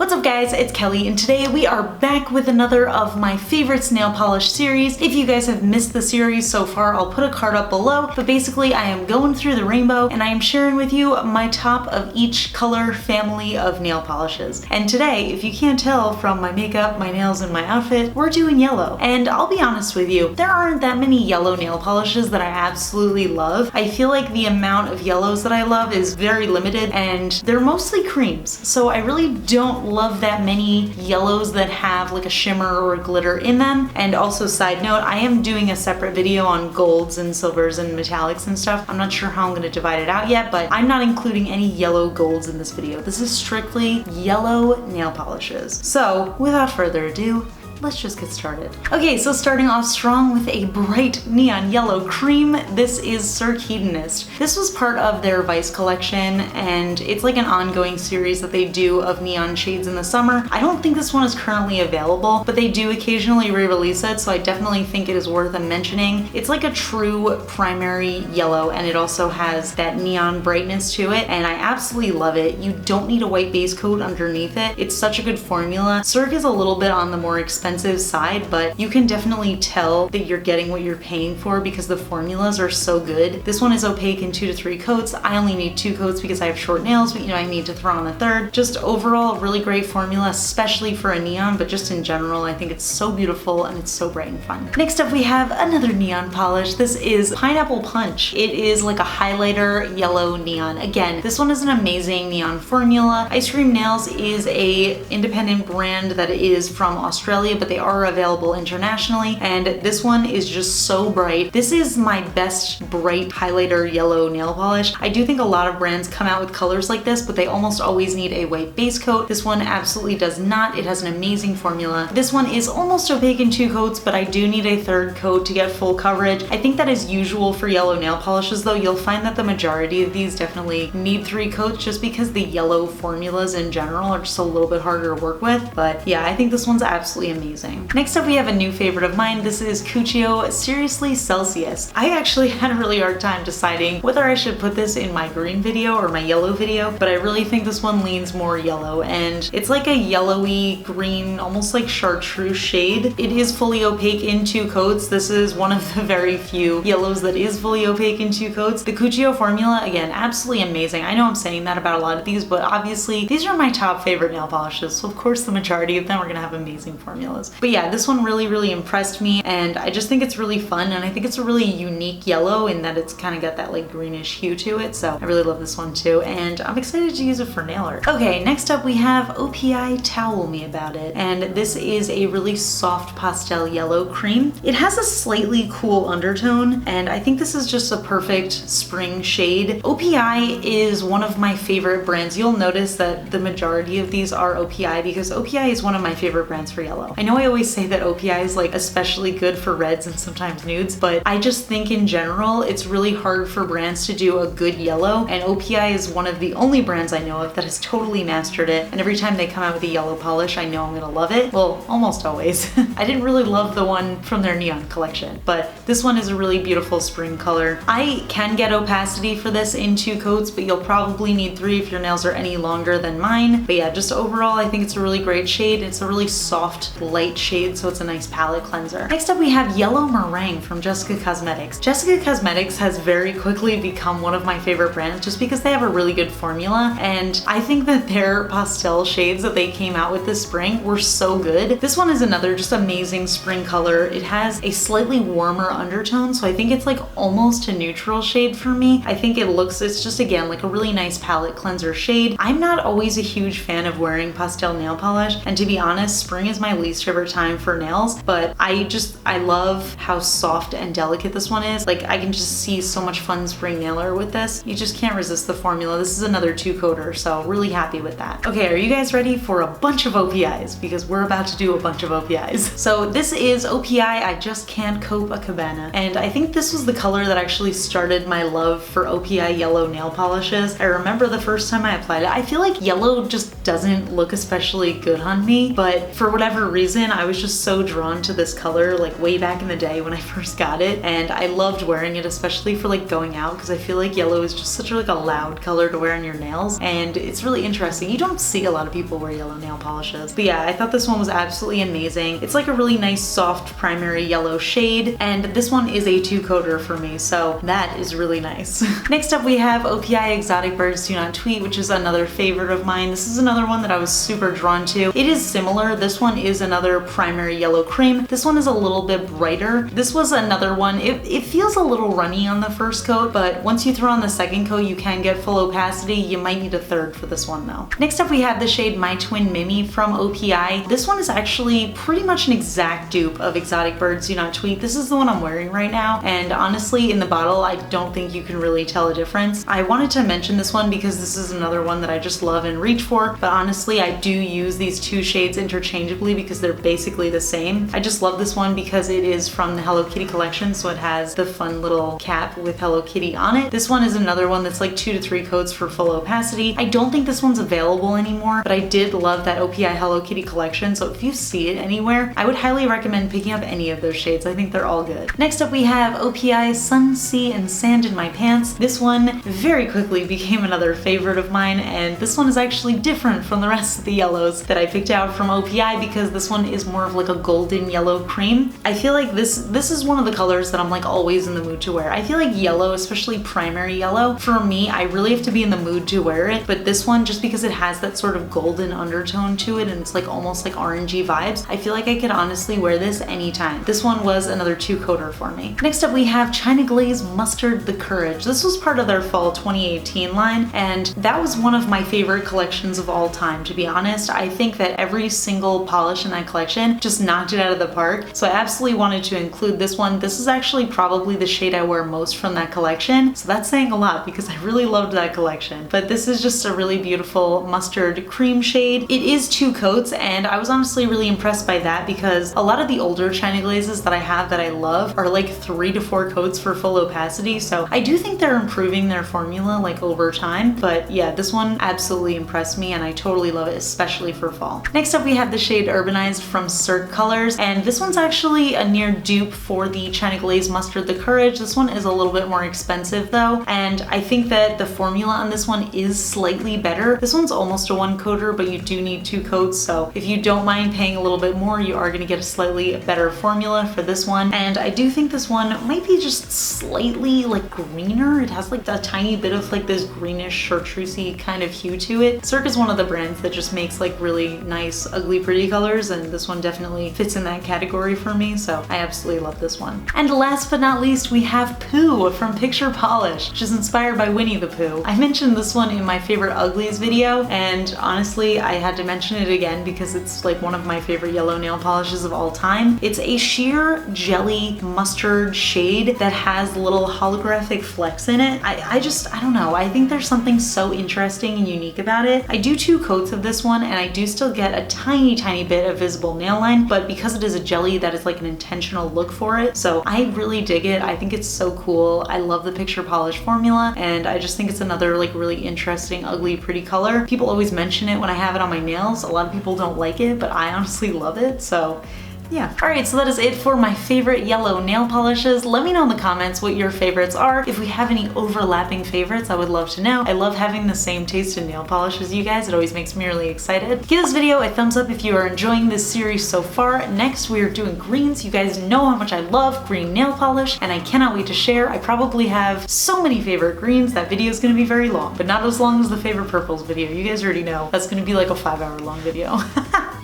What's up guys, it's Kelly and today we are back with another of my favorites nail polish series. If you guys have missed the series so far, I'll put a card up below, but basically I am going through the rainbow and I am sharing with you my top of each color family of nail polishes. And today, if you can't tell from my makeup, my nails, and my outfit, we're doing yellow. And I'll be honest with you, there aren't that many yellow nail polishes that I absolutely love. I feel like the amount of yellows that I love is very limited and they're mostly creams. So I really don't love that many yellows that have like a shimmer or a glitter in them. And also, side note, I am doing a separate video on golds and silvers and metallics and stuff. I'm not sure how I'm going to divide it out yet, but I'm not including any yellow golds in this video. This is strictly yellow nail polishes. So without further ado, let's just get started. Okay, so starting off strong with a bright neon yellow cream, this is Cirque Hedonist. This was part of their Vice collection, and it's like an ongoing series that they do of neon shades in the summer. I don't think this one is currently available, but they do occasionally re-release it, so I definitely think it is worth a mentioning. It's like a true primary yellow, and it also has that neon brightness to it, and I absolutely love it. You don't need a white base coat underneath it. It's such a good formula. Cirque is a little bit on the more expensive side, but you can definitely tell that you're getting what you're paying for because the formulas are so good. This one is opaque in 2 to 3 coats. I only need 2 coats because I have short nails, but you know, I need to throw on a third. Just overall, really great formula, especially for a neon, but just in general, I think it's so beautiful and it's so bright and fun. Next up, we have another neon polish. This is Pineapple Punch. It is like a highlighter yellow neon. Again, this one is an amazing neon formula. Ice Cream Nails is a independent brand that is from Australia, but they are available internationally, and this one is just so bright. This is my best bright highlighter yellow nail polish. I do think a lot of brands come out with colors like this, but they almost always need a white base coat. This one absolutely does not. It has an amazing formula. This one is almost opaque in 2 coats, but I do need a third coat to get full coverage. I think that is usual for yellow nail polishes though. You'll find that the majority of these definitely need 3 coats just because the yellow formulas in general are just a little bit harder to work with. But yeah, I think this one's absolutely amazing. Next up, we have a new favorite of mine. This is Cuccio Seriously Celsius. I actually had a really hard time deciding whether I should put this in my green video or my yellow video, but I really think this one leans more yellow, and it's like a yellowy green, almost like chartreuse shade. It is fully opaque in 2 coats. This is one of the very few yellows that is fully opaque in 2 coats. The Cuccio formula, again, absolutely amazing. I know I'm saying that about a lot of these, but obviously these are my top favorite nail polishes, so of course the majority of them are gonna have amazing formulas. But yeah, this one really impressed me, and I just think it's really fun, and I think it's a really unique yellow in that it's kind of got that like greenish hue to it, so I really love this one too, and I'm excited to use it for nail art. Okay, next up we have OPI Towel Me About It, and this is a really soft pastel yellow cream. It has a slightly cool undertone, and I think this is just a perfect spring shade. OPI is one of my favorite brands. You'll notice that the majority of these are OPI because OPI is one of my favorite brands for yellow. I know I always say that OPI is like especially good for reds and sometimes nudes, but I just think in general it's really hard for brands to do a good yellow, and OPI is one of the only brands I know of that has totally mastered it, and every time they come out with a yellow polish I know I'm gonna love it. Well, almost always. I didn't really love the one from their neon collection, but this one is a really beautiful spring color. I can get opacity for this in 2 coats, but you'll probably need 3 if your nails are any longer than mine. But yeah, just overall I think it's a really great shade. It's a really soft, light shade, so it's a nice palette cleanser. Next up we have Yellow Meringue from Jessica Cosmetics. Jessica Cosmetics has very quickly become one of my favorite brands just because they have a really good formula, and I think that their pastel shades that they came out with this spring were so good. This one is another just amazing spring color. It has a slightly warmer undertone, so I think it's like almost a neutral shade for me. I think it's just again like a really nice palette cleanser shade. I'm not always a huge fan of wearing pastel nail polish, and to be honest, spring is my least favorite time for nails, but I love how soft and delicate this one is. Like, I can just see so much fun spring nail art with this. You just can't resist the formula. This is another 2-coater, so really happy with that. Okay, are you guys ready for a bunch of OPIs? Because we're about to do a bunch of OPIs. So this is OPI I Just Can't Cope a Cabana, and I think this was the color that actually started my love for OPI yellow nail polishes. I remember the first time I applied it, I feel like yellow just doesn't look especially good on me, but for whatever reason reason, I was just so drawn to this color like way back in the day when I first got it, and I loved wearing it, especially for like going out, because I feel like yellow is just such like a loud color to wear on your nails, and it's really interesting. You don't see a lot of people wear yellow nail polishes. But yeah, I thought this one was absolutely amazing. It's like a really nice soft primary yellow shade, and this one is a 2-coater for me, so that is really nice. Next up we have OPI Exotic Birds Do Not Tweet, which is another favorite of mine. This is another one that I was super drawn to. It is similar. This one is another primary yellow cream. This one is a little bit brighter. This was another one. It feels a little runny on the first coat, but once you throw on the second coat, you can get full opacity. You might need a third for this one though. Next up we have the shade My Twin Mimmy from OPI. This one is actually pretty much an exact dupe of Exotic Birds Do Not Tweet. This is the one I'm wearing right now, and honestly in the bottle I don't think you can really tell a difference. I wanted to mention this one because this is another one that I just love and reach for, but honestly I do use these two shades interchangeably because they're basically the same. I just love this one because it is from the Hello Kitty collection, so it has the fun little cap with Hello Kitty on it. This one is another one that's like 2 to 3 coats for full opacity. I don't think this one's available anymore, but I did love that OPI Hello Kitty collection, so if you see it anywhere, I would highly recommend picking up any of those shades. I think they're all good. Next up we have OPI Sun, Sea, and Sand in My Pants. This one very quickly became another favorite of mine, and this one is actually different from the rest of the yellows that I picked out from OPI because this one is more of like a golden yellow cream. I feel like this is one of the colors that I'm like always in the mood to wear. I feel like yellow, especially primary yellow, for me, I really have to be in the mood to wear it, but this one, just because it has that sort of golden undertone to it and it's like almost like orangey vibes, I feel like I could honestly wear this anytime. This one was another 2-coater for me. Next up we have China Glaze Mustard the Courage. This was part of their fall 2018 line, and that was one of my favorite collections of all time, to be honest. I think that every single polish in that collection just knocked it out of the park, so I absolutely wanted to include this one. This is actually probably the shade I wear most from that collection, so that's saying a lot because I really loved that collection. But this is just a really beautiful mustard cream shade. It is 2 coats, and I was honestly really impressed by that because a lot of the older China Glazes that I have that I love are like 3 to 4 coats for full opacity, so I do think they're improving their formula like over time. But yeah, this one absolutely impressed me and I totally love it, especially for fall. Next up we have the shade Urbanized from Cirque Colors, and this one's actually a near dupe for the China Glaze Mustard the Courage. This one is a little bit more expensive though, and I think that the formula on this one is slightly better. This one's almost a 1-coater, but you do need 2 coats, so if you don't mind paying a little bit more, you are going to get a slightly better formula for this one. And I do think this one might be just slightly like greener. It has like a tiny bit of like this greenish chartreusey kind of hue to it. Cirque is one of the brands that just makes like really nice ugly pretty colors, and this one definitely fits in that category for me, so I absolutely love this one. And last but not least we have Pooh from Picture Polish, which is inspired by Winnie the Pooh. I mentioned this one in my favorite uglies video, and honestly I had to mention it again because it's like one of my favorite yellow nail polishes of all time. It's a sheer jelly mustard shade that has little holographic flecks in it. I don't know, I think there's something so interesting and unique about it. I do 2 coats of this one and I do still get a tiny bit of visible nail line, but because it is a jelly, that is like an intentional look for it, so I really dig it. I think it's so cool. I love the Picture Polish formula, and I just think it's another like really interesting ugly pretty color. People always mention it when I have it on my nails. A lot of people don't like it, but I honestly love it, so yeah. Alright, so that is it for my favorite yellow nail polishes. Let me know in the comments what your favorites are. If we have any overlapping favorites, I would love to know. I love having the same taste in nail polish as you guys. It always makes me really excited. Give this video a thumbs up if you are enjoying this series so far. Next, we are doing greens. You guys know how much I love green nail polish, and I cannot wait to share. I probably have so many favorite greens. That video is going to be very long, but not as long as the favorite purples video. You guys already know. That's going to be like a 5-hour long video.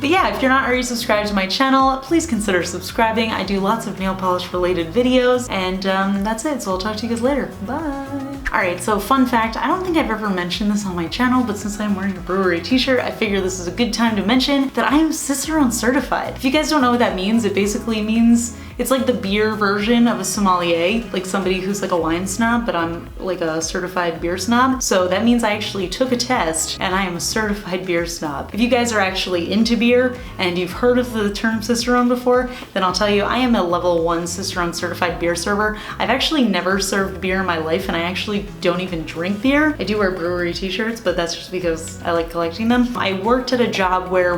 But yeah, if you're not already subscribed to my channel, please consider subscribing. I do lots of nail polish related videos, and that's it. So I'll talk to you guys later. Bye! Alright, so fun fact, I don't think I've ever mentioned this on my channel, but since I'm wearing a brewery t-shirt, I figure this is a good time to mention that I am Cicerone certified. If you guys don't know what that means, it basically means it's like the beer version of a sommelier, like somebody who's like a wine snob, but I'm like a certified beer snob. So that means I actually took a test and I am a certified beer snob. If you guys are actually into beer and you've heard of the term Cicerone before, then I'll tell you I am a level 1 Cicerone certified beer server. I've actually never served beer in my life, and I actually actually don't even drink beer. I do wear brewery t-shirts, but that's just because I like collecting them. I worked at a job where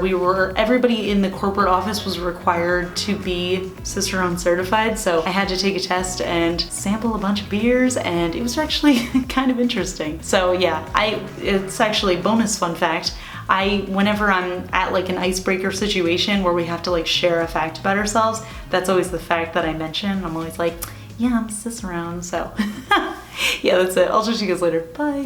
everybody in the corporate office was required to be Cicerone certified, so I had to take a test and sample a bunch of beers, and it was actually kind of interesting. So yeah, it's actually bonus fun fact. Whenever I'm at like an icebreaker situation where we have to like share a fact about ourselves, that's always the fact that I mention. I'm always like, yeah, I'm Cicerone, so yeah, that's it. I'll talk to you guys later. Bye.